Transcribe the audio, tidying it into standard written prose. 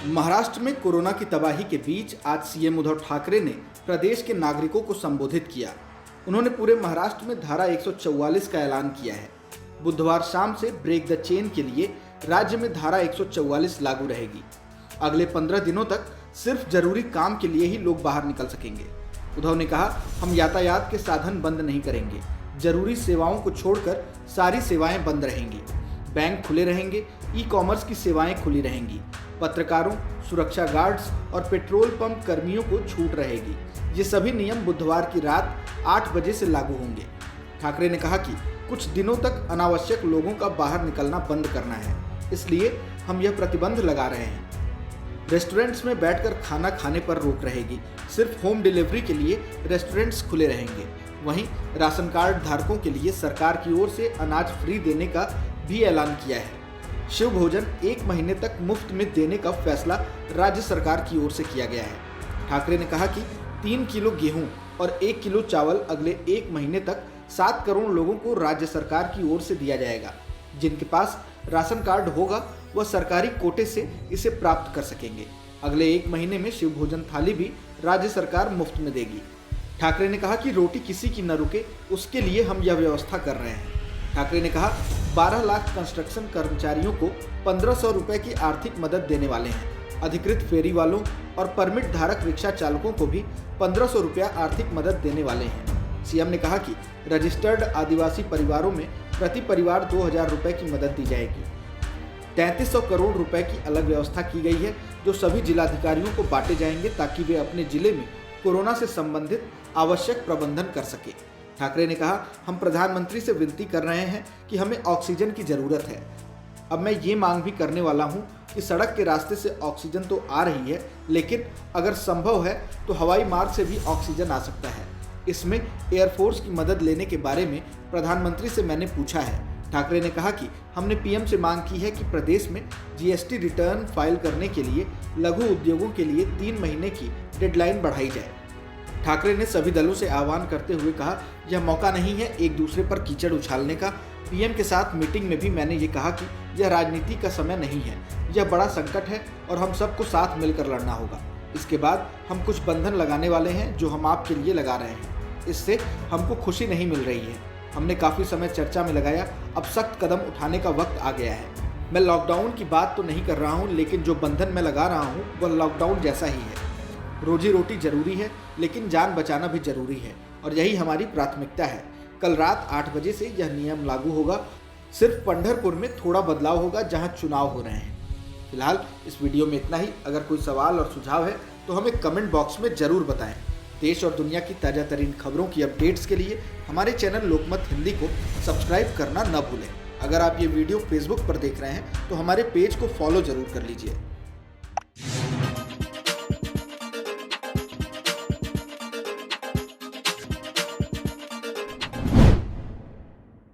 महाराष्ट्र में कोरोना की तबाही के बीच आज सीएम उद्धव ठाकरे ने प्रदेश के नागरिकों को संबोधित किया। उन्होंने पूरे महाराष्ट्र में धारा 144 का ऐलान किया है। बुधवार शाम से ब्रेक द चेन के लिए राज्य में धारा 144 लागू रहेगी। अगले 15 दिनों तक सिर्फ जरूरी काम के लिए ही लोग बाहर निकल सकेंगे। उद्धव ने कहा, हम यातायात के साधन बंद नहीं करेंगे। जरूरी सेवाओं को छोड़कर सारी सेवाएं बंद रहेंगी। बैंक खुले रहेंगे, ई-कॉमर्स की सेवाएं खुली रहेंगी। पत्रकारों, सुरक्षा गार्ड्स और पेट्रोल पंप कर्मियों को छूट रहेगी। ये सभी नियम बुधवार की रात 8 बजे से लागू होंगे। ठाकरे ने कहा कि कुछ दिनों तक अनावश्यक लोगों का बाहर निकलना बंद करना है, इसलिए हम यह प्रतिबंध लगा रहे हैं। रेस्टोरेंट्स में बैठकर खाना खाने पर रोक रहेगी। सिर्फ होम डिलीवरी के लिए रेस्टोरेंट्स खुले रहेंगे। वहीं राशन कार्ड धारकों के लिए सरकार की ओर से अनाज फ्री देने का भी ऐलान किया है। शिव भोजन 1 महीने तक मुफ्त में देने का फैसला राज्य सरकार की ओर से किया गया है। ठाकरे ने कहा कि 3 किलो गेहूं और 1 किलो चावल अगले 1 महीने तक 7 करोड़ लोगों को राज्य सरकार की ओर से दिया जाएगा। जिनके पास राशन कार्ड होगा वह सरकारी कोटे से इसे प्राप्त कर सकेंगे। अगले 1 महीने में शिव भोजन थाली भी राज्य सरकार मुफ्त में देगी। ठाकरे ने कहा कि रोटी किसी की न रुके, उसके लिए हम यह व्यवस्था कर रहे हैं। ठाकरे ने कहा, 12 लाख कंस्ट्रक्शन कर्मचारियों को 1500 रुपए की आर्थिक मदद देने वाले हैं। अधिकृत फेरी वालों और परमिट धारक रिक्शा चालकों को भी 1500 रुपया आर्थिक मदद देने वाले हैं। सीएम ने कहा कि रजिस्टर्ड आदिवासी परिवारों में प्रति परिवार 2000 रुपए की मदद दी जाएगी। 3300 करोड़ रुपए की अलग व्यवस्था की गई है, जो सभी जिलाधिकारियों को बांटे जाएंगे ताकि वे अपने जिले में कोरोना से संबंधित आवश्यक प्रबंधन कर सके। ठाकरे ने कहा, हम प्रधानमंत्री से विनती कर रहे हैं कि हमें ऑक्सीजन की जरूरत है। अब मैं ये मांग भी करने वाला हूँ कि सड़क के रास्ते से ऑक्सीजन तो आ रही है, लेकिन अगर संभव है तो हवाई मार्ग से भी ऑक्सीजन आ सकता है। इसमें एयरफोर्स की मदद लेने के बारे में प्रधानमंत्री से मैंने पूछा है। ठाकरे ने कहा कि हमने पीएम से मांग की है कि प्रदेश में जीएसटी रिटर्न फाइल करने के लिए लघु उद्योगों के लिए 3 महीने की डेडलाइन बढ़ाई जाए। ठाकरे ने सभी दलों से आह्वान करते हुए कहा, यह मौका नहीं है एक दूसरे पर कीचड़ उछालने का। पीएम के साथ मीटिंग में भी मैंने ये कहा कि यह राजनीति का समय नहीं है, यह बड़ा संकट है और हम सबको साथ मिलकर लड़ना होगा। इसके बाद हम कुछ बंधन लगाने वाले हैं जो हम आपके लिए लगा रहे हैं। इससे हमको खुशी नहीं मिल रही है। हमने काफ़ी समय चर्चा में लगाया, अब सख्त कदम उठाने का वक्त आ गया है। मैं लॉकडाउन की बात तो नहीं कर रहा हूँ, लेकिन जो बंधन मैं लगा रहा हूँ वह लॉकडाउन जैसा ही है। रोजी रोटी जरूरी है, लेकिन जान बचाना भी जरूरी है और यही हमारी प्राथमिकता है। कल रात 8 बजे से यह नियम लागू होगा। सिर्फ पंढरपुर में थोड़ा बदलाव होगा जहां चुनाव हो रहे हैं। फिलहाल इस वीडियो में इतना ही। अगर कोई सवाल और सुझाव है तो हमें कमेंट बॉक्स में ज़रूर बताएं। देश और दुनिया की ताज़ा तरीन खबरों की अपडेट्स के लिए हमारे चैनल लोकमत हिंदी को सब्सक्राइब करना न भूलें। अगर आप ये वीडियो फेसबुक पर देख रहे हैं तो हमारे पेज को फॉलो ज़रूर कर लीजिए।